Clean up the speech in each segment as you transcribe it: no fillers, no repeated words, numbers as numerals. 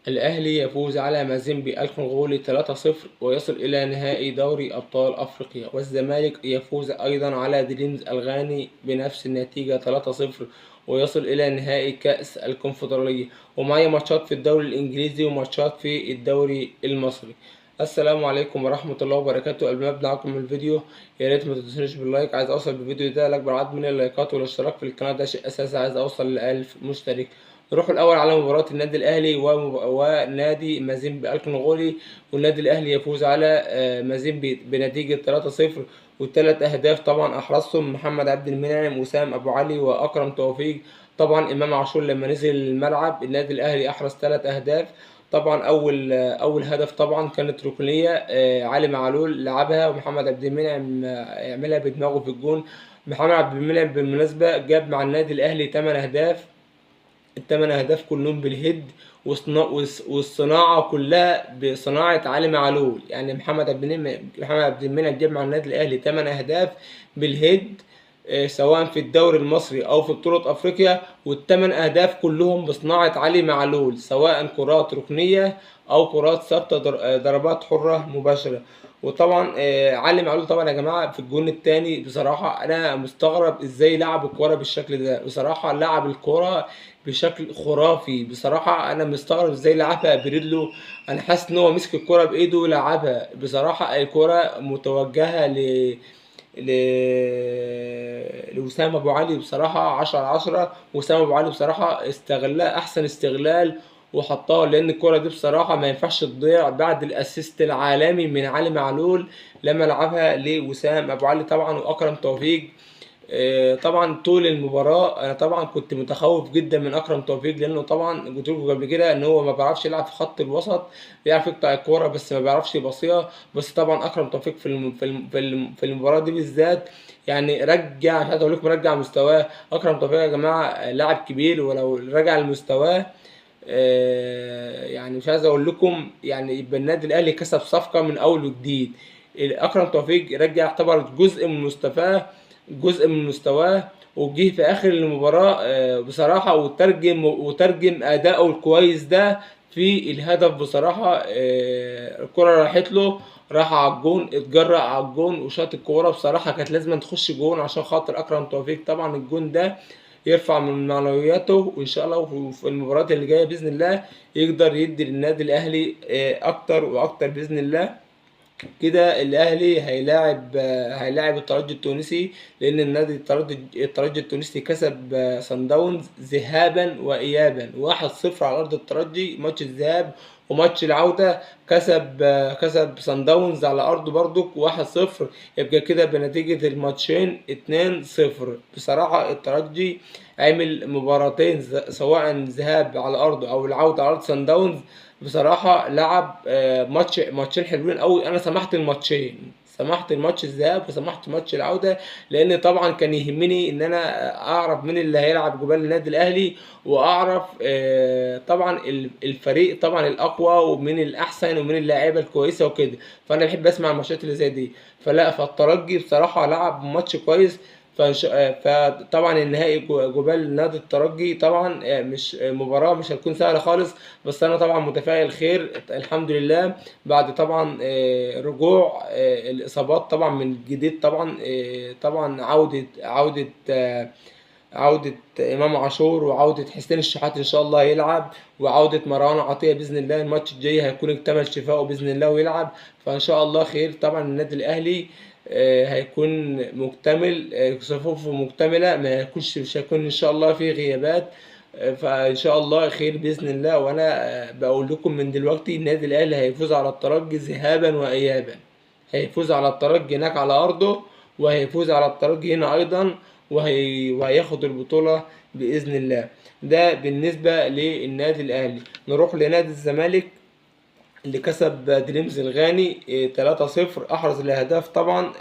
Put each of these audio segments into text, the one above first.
الأهلي يفوز على مازيمبي الكونغولي 3-0 ويصل إلى نهائي دوري أبطال أفريقيا، والزمالك يفوز أيضا على دريمز الغاني بنفس النتيجة 3-0 ويصل إلى نهائي كأس الكونفدرالية. ومعايا ماتشات في الدوري الإنجليزي وماتشات في الدوري المصري. السلام عليكم ورحمة الله وبركاته. قبل ما أبدأ معاكم الفيديو يا ريت ما تنسونيش باللايك، عايز أوصل بالفيديو ده لأكبر عدد من اللايكات، والاشتراك في القناة ده شيء أساسي، عايز أوصل ل1000 مشترك. نروح الأول على مباراة النادي الأهلي ونادي مازيمبي الكونغولي. والنادي الأهلي يفوز على مازيمبي بنتيجة 3-0، والثلاث أهداف طبعا أحرزهم محمد عبد المنعم، وسام أبو علي، وأكرم توفيق. طبعا إمام عاشور لما نزل الملعب النادي الأهلي أحرز 3 أهداف. طبعا أول هدف طبعا كانت ركنية، علي معلول لعبها ومحمد عبد المنعم يعملها بدماغه في الجون. محمد عبد المنعم بالمناسبة جاب مع النادي الأهلي 8 أهداف، ال8 أهداف كلهم بالهيد، والصناعة كلها بصناعة علي معلول. يعني محمد عبد المنعم جاب مع النادي الأهلي 8 أهداف بالهيد، سواء في الدوري المصري أو في بطولة أفريقيا، وال8 أهداف كلهم بصناعة علي معلول، سواء كرات ركنية أو كرات ثابتة، ضربات حرة مباشرة. وطبعا علي معلول طبعا يا جماعة في الجون التاني بصراحة أنا مستغرب إزاي لعب الكورة بالشكل ده. بصراحة لعب الكورة بشكل خرافي، بصراحة أنا مستغرب إزاي لعبها برجله. أنا حاسس إن هو مسك الكرة بإيده ولعبها. بصراحة الكرة متوجهة ل... لوسام أبو علي، بصراحة 10/10. وسام أبو علي بصراحة استغلها أحسن استغلال وحطها، لأن الكرة دي بصراحة ما ينفعش تضيع بعد الأسيست العالمي من علي معلول لما لعبها لوسام أبو علي طبعا وأكرم توفيق. طبعا طول المباراة أنا طبعا كنت متخوف جدا من أكرم توفيق، لأنه طبعا قلت لكم قبل كده إن هو ما بيعرفش يلعب في خط الوسط، بيعرف يقطع الكورة بس ما بيعرفش يباصيها. بس طبعا أكرم توفيق في المباراة دي بالذات يعني رجع، مش عايز أقول لكم رجع مستواه. أكرم توفيق يا جماعة لاعب كبير، ولو رجع لمستواه يعني مش عايز اقول لكم يعني يبقى النادي الاهلي كسب صفقه من اول وجديد. اكرم توفيق رجع يعتبر جزء من مستواه وجه في اخر المباراه بصراحه، وترجم اداؤه الكويس ده في الهدف. بصراحه الكره راحت له، راح على الجون، اتجرأ على الجون وشاط الكوره. بصراحه كانت لازم تخش جون عشان خاطر اكرم توفيق. طبعا الجون ده يرفع من معنوياته، وان شاء الله في المباريات اللي جايه باذن الله يقدر يدي للنادي الاهلي اكتر واكتر باذن الله. كده الاهلي هيلاعب الترجي التونسي، لان الترجي التونسي كسب صن داونز ذهابا وايابا 1-0 على ارض الترجي ماتش الذهاب، وماتش العودة كسب صن داونز على ارضه برضك 1-0. يبقى كده بنتيجة الماتشين 2-0. بصراحة الترجي عمل مباراتين سواء ذهاب على ارضه او العودة على ارض صن داونز. بصراحة لعب ماتشين حلوين قوي. انا سمحت الماتشين، سمحت الماتش الذهاب وسمحت ماتش العودة، لان طبعا كان يهمني ان انا اعرف مين اللي هيلعب جبال النادي الاهلي، واعرف طبعا الفريق طبعا الاقوى ومين الاحسن ومين اللاعيبه الكويسه وكده. فانا بحب اسمع الماتشات اللي زي دي. فالترجي بصراحه لعب ماتش كويس. فطبعا النهائي جبال نادي الترجي طبعا مش مباراة مش هتكون سهلة خالص. بس انا طبعا متفائل خير الحمد لله، بعد طبعا رجوع الاصابات طبعا من جديد. طبعا عودة إمام عاشور، وعودة حسين الشحات إن شاء الله يلعب، وعودة مروان عطية بإذن الله الماتش الجاي هيكون اكتمل شفائه بإذن الله ويلعب. فإن شاء الله خير. طبعا النادي الأهلي هيكون مكتمل، صفوفه مكتملة، مش هيكون إن شاء الله في غيابات. فإن شاء الله خير بإذن الله. وأنا بقول لكم من دلوقتي النادي الأهلي هيفوز على الترجي ذهابا وإيابا. هيفوز على الترجي هناك على أرضه، وهيفوز على الترجي هنا أيضا، وهياخد البطولة بإذن الله. ده بالنسبة للنادي الأهلي. نروح لنادي الزمالك اللي كسب دريمز الغاني 3-0. أحرز الأهداف طبعا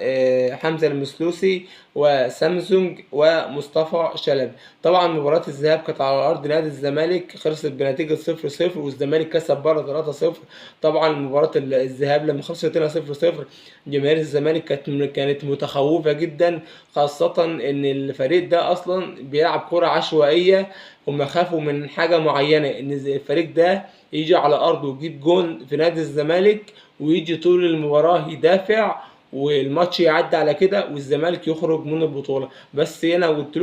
حمزة المسلوسي وسامسونج ومصطفى شلبي. طبعا مباراة الذهاب كانت على أرض نادي الزمالك، خلصت بنتيجة 0-0، والزمالك كسب بره 3-0. طبعا مباراة الذهاب لما خلصت هنا 0-0 جماهير الزمالك كانت متخوفة جدا، خاصة إن الفريق ده أصلا بيلعب كرة عشوائية. هما خافوا من حاجة معينة، ان الفريق ده يجي على ارضه ويجيب جون في نادي الزمالك ويجي طول المباراة يدافع والماتش يعدي على كده والزمالك يخرج من البطولة. بس انا قلت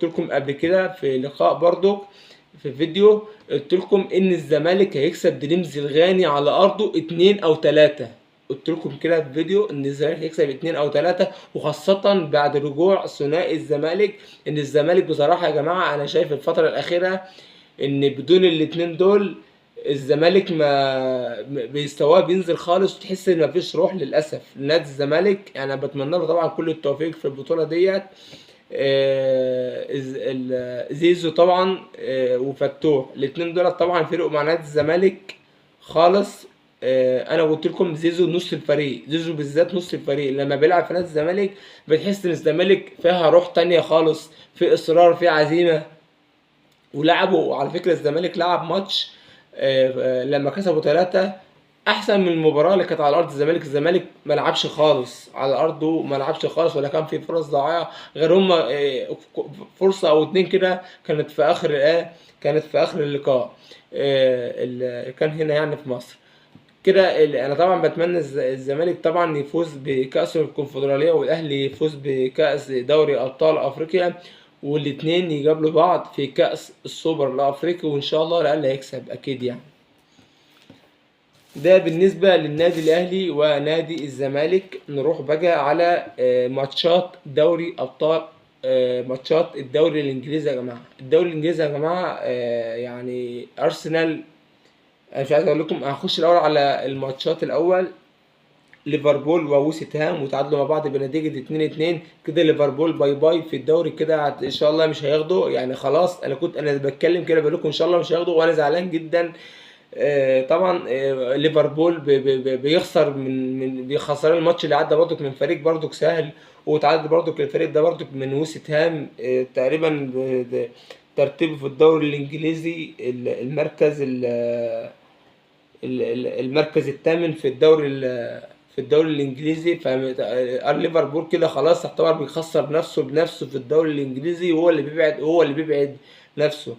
لكم قبل كده في لقاء برضو في فيديو، قلت لكم ان الزمالك هيكسب دريمز الغاني على ارضه 2 او 3. قلت لكم كده في فيديو ان الزمالك هيكسب 2 او 3، وخاصة بعد رجوع ثنائي الزمالك. ان الزمالك بصراحة يا جماعة انا شايف الفترة الاخيرة ان بدون الاتنين دول الزمالك ما بيستواه بينزل خالص، وتحس ان مفيش روح للاسف نادي الزمالك. انا بتمنى له طبعا كل التوفيق في البطولة ديت. زيزو طبعا وفتوح الاتنين دول طبعا فرقوا مع نادي الزمالك خالص. انا قلت لكم زيزو نص الفريق، زيزو بالذات نص الفريق لما بيلعب في نادي الزمالك بتحس ان الزمالك فيها روح تانية خالص، في اصرار، في عزيمة. ولعبوا على فكرة الزمالك لعب ماتش لما كسبوا 3 احسن من المباراة اللي كانت على ارض الزمالك. الزمالك ما لعبش خالص على ارضه، ما لعبش خالص، ولا كان في فرص ضائعة غير هما فرصة او اتنين كده كانت في اخر كانت في اخر اللقاء اللي كان هنا يعني في مصر كده. انا طبعا بتمنى الزمالك طبعا يفوز بكأس الكونفدرالية والاهلي يفوز بكأس دوري ابطال افريقيا، والاتنين يقابلوا بعض في كأس السوبر الافريقي، وان شاء الله الاهلي هيكسب اكيد يعني. ده بالنسبة للنادي الاهلي ونادي الزمالك. نروح بقى على ماتشات دوري ابطال ماتشات الدوري الانجليزي يا جماعة. الدوري الانجليزي يا جماعة يعني ارسنال، انا مش عايز اقول لكم، هخش الاول على الماتشات الاول. ليفربول ووست هام وتعادلوا مع بعض بنتيجة 2-2 كده. ليفربول باي باي في الدوري كده، ان شاء الله مش هياخدوا يعني خلاص. انا بتكلم كده بقول لكم ان شاء الله مش هياخدوا، وانا زعلان جدا. طبعا ليفربول بيخسر بيخسر الماتش اللي عدى برضك من فريق برضك سهل، وتعادل برضك الفريق ده برضك من وست هام تقريبا ترتيبه في الدوري الانجليزي المركز المركز الثامن في الدوري الانجليزي. فليفربول كده خلاص يعتبر بيخسر نفسه بنفسه في الدوري الانجليزي، وهو اللي بيبعد نفسه.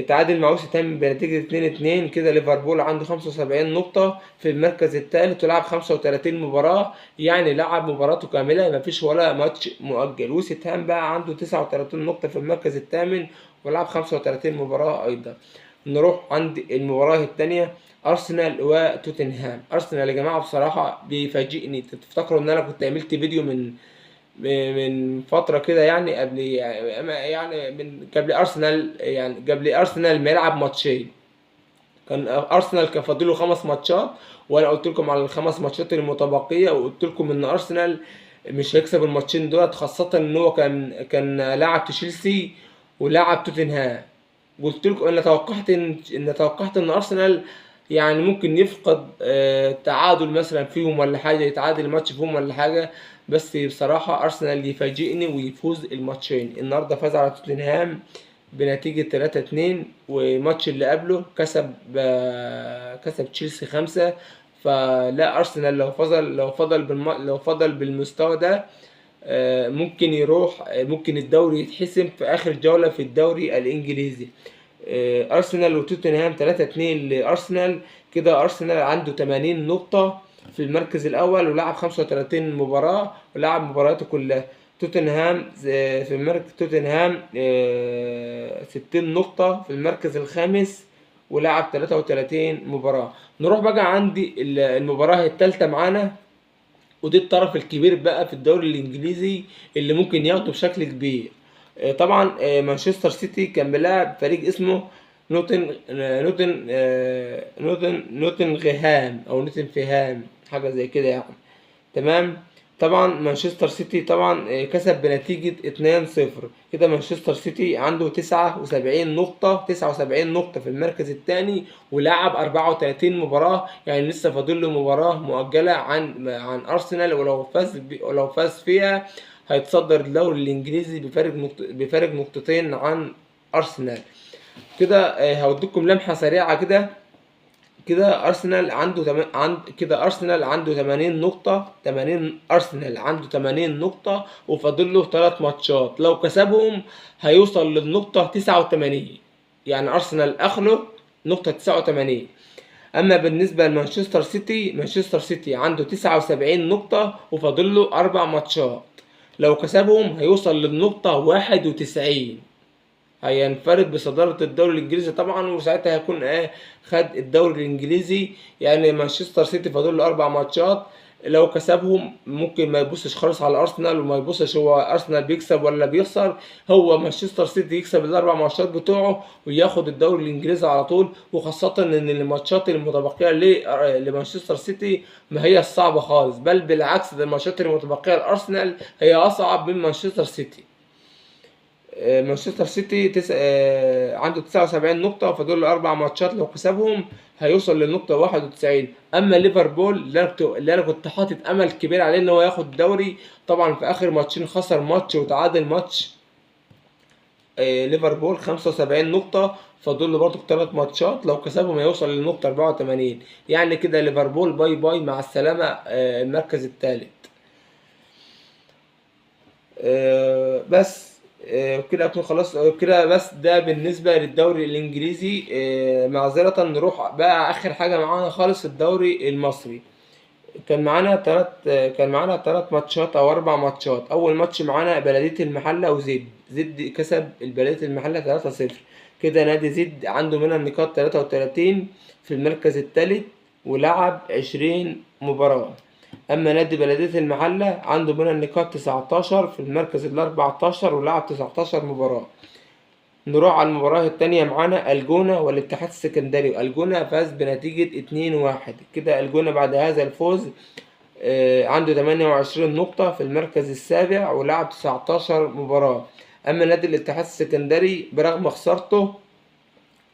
تعادل مع وست هام بنتيجة 2-2 كده. ليفربول عنده 75 نقطة في المركز الثالث، ولعب 35 مباراة، يعني لعب مباراته كاملة مفيش ولا ماتش مؤجل. وست هام بقى عنده 39 نقطة في المركز الثامن، ولعب 35 مباراة أيضا. نروح عند المباراة الثانية، أرسنال وتوتنهام. أرسنال يا جماعة بصراحة بيفاجئني. تفتكروا إن أنا كنت عملت فيديو من فترة كده يعني من قبل أرسنال، يعني قبل أرسنال ما يلعب ماتشين كان أرسنال كان فاضله 5 ماتشات، وأنا قلت لكم على ال5 ماتشات المتبقية، وقلت لكم إن أرسنال مش هيكسب الماتشين دولت، خاصة إن هو كان لاعب تشيلسي ولاعب توتنهام. قلت لكم انا توقعت ان ارسنال يعني ممكن يفقد تعادل مثلا فيهم ولا حاجه، يتعادل ماتش فيهم ولا حاجه. بس بصراحه ارسنال يفاجئني ويفوز الماتشين. النهارده فاز على توتنهام بنتيجه 3-2، والماتش اللي قبله كسب تشيلسي 5. فلا ارسنال لو فضل بالمستوى ده ممكن يروح، ممكن الدوري يتحسم في اخر جولة في الدوري الانجليزي. ارسنال وتوتنهام 3-2 لارسنال كده. ارسنال عنده 80 نقطة في المركز الاول، ولعب 35 مباراة ولعب مباراته كلها. توتنهام 60 نقطة في المركز الخامس، ولعب 33 مباراة. نروح بقى عندي المباراة الثالثة معانا، ودي الطرف الكبير بقى في الدوري الانجليزي اللي ممكن ياخده بشكل كبير. طبعا مانشستر سيتي كان بيلعب فريق اسمه نوتنغهام او نوتنغهام حاجه زي كده يعني. تمام. طبعا مانشستر سيتي طبعا كسب بنتيجة 2-0 كده. مانشستر سيتي عنده 79 نقطة في المركز الثاني، ولعب 34 مباراة، يعني لسه فاضل له مباراة مؤجلة عن أرسنال، ولو فاز فيها هيتصدر الدوري الإنجليزي بفارق نقطتين عن أرسنال كده. هوديكم لمحة سريعة كده. كده ارسنال عنده كده ارسنال عنده 80 نقطة. ارسنال عنده 80 نقطة وفاضل له 3 ماتشات، لو كسبهم هيوصل للنقطة 89. يعني ارسنال اخره نقطة 89. اما بالنسبة لمانشستر سيتي، مانشستر سيتي عنده 79 نقطة وفاضل له 4 ماتشات، لو كسبهم هيوصل للنقطة 91. هينفرد بصدارة الدوري الانجليزي طبعا، وساعتها هيكون خد الدوري الانجليزي. يعني مانشستر سيتي فاضل له 4 ماتشات، لو كسبهم ممكن ما يبصش خالص على ارسنال، وما يبصش هو ارسنال بيكسب ولا بيخسر، هو مانشستر سيتي يكسب الاربع ماتشات بتوعه وياخد الدوري الانجليزي على طول. وخاصة ان الماتشات المتبقية لمانشستر سيتي ما هي الصعبة خالص، بل بالعكس ده الماتشات المتبقية لارسنال هي اصعب من مانشستر سيتي. مانشستر سيتي عنده 79 نقطة فدول 4 ماتشات، لو كسبهم هيوصل للنقطة 91. أما ليفربول اللي أنا كنت حاطط أمل كبير عليه إن هو ياخد الدوري، طبعا في آخر ماتشين خسر ماتش وتعادل ماتش. ليفربول 75 نقطة فاضل له برضه 3 ماتشات، لو كسبهم هيوصل للنقطة 84. يعني كده ليفربول باي باي مع السلامة، المركز الثالث. بس كده اكون خلاص كده. بس ده بالنسبة للدوري الانجليزي. معذرة نروح بقى اخر حاجة معانا خالص الدوري المصري. كان معانا 3 ماتشات او 4 ماتشات. اول ماتش معانا بلدية المحلة زد كسب البلدية المحلة 3-0. كده نادي زد عنده من النقاط 33 في المركز الثالث ولعب 20 مباراة. أما نادي بلدية المحلة عنده من النقاط 19 في المركز ال14 ولعب 19 مباراة. نروح على المباراة التانية معانا الجونة والاتحاد السكندري. الجونة فاز بنتيجة 2-1. كده الجونة بعد هذا الفوز عنده 28 نقطة في المركز السابع ولعب 19 مباراة. أما نادي الاتحاد السكندري برغم خسارته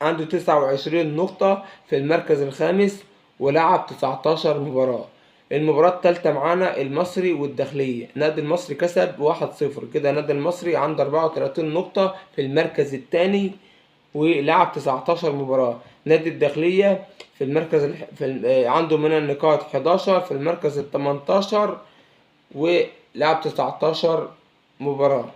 عنده 29 نقطة في المركز الخامس ولعب 19 مباراة. المباراة التالتة معانا المصري والداخلية. نادي المصري كسب 1-0. كده نادي المصري عنده 34 نقطة في المركز الثاني ولعب 19 مباراة. نادي الداخلية في المركز عنده من النقاط 11 في المركز ال18 ولعب 19 مباراة.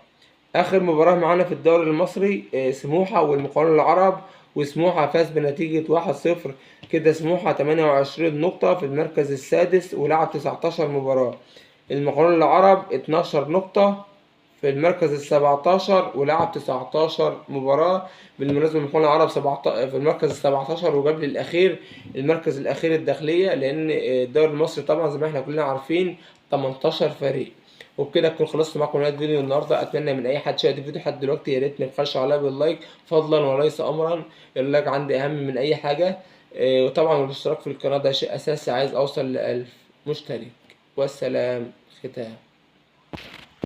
آخر مباراة معانا في الدوري المصري سموحة والمقاولون العرب، وسموحة فاز بنتيجة 1-0. كده سموحة 28 نقطة في المركز السادس ولعب 19 مباراة. المقاولون العرب 12 نقطة في المركز ال17 ولعب 19 مباراة. بالمناسبة المقاولون العرب في المركز ال17 وقبل الأخير المركز الأخير الداخلية، لأن الدوري المصري طبعا زي ما احنا كلنا عارفين 18 فريق. وبكده اكون خلصت معاكم نهايه فيديو النهارده. اتمنى من اي حد شاهد الفيديو لحد دلوقتي يا ريت ما يبخلش عليا باللايك فضلا وليس امرا. اللايك عندي اهم من اي حاجه. وطبعا الاشتراك في القناه ده شيء اساسي، عايز اوصل ل1000 مشترك. والسلام ختام.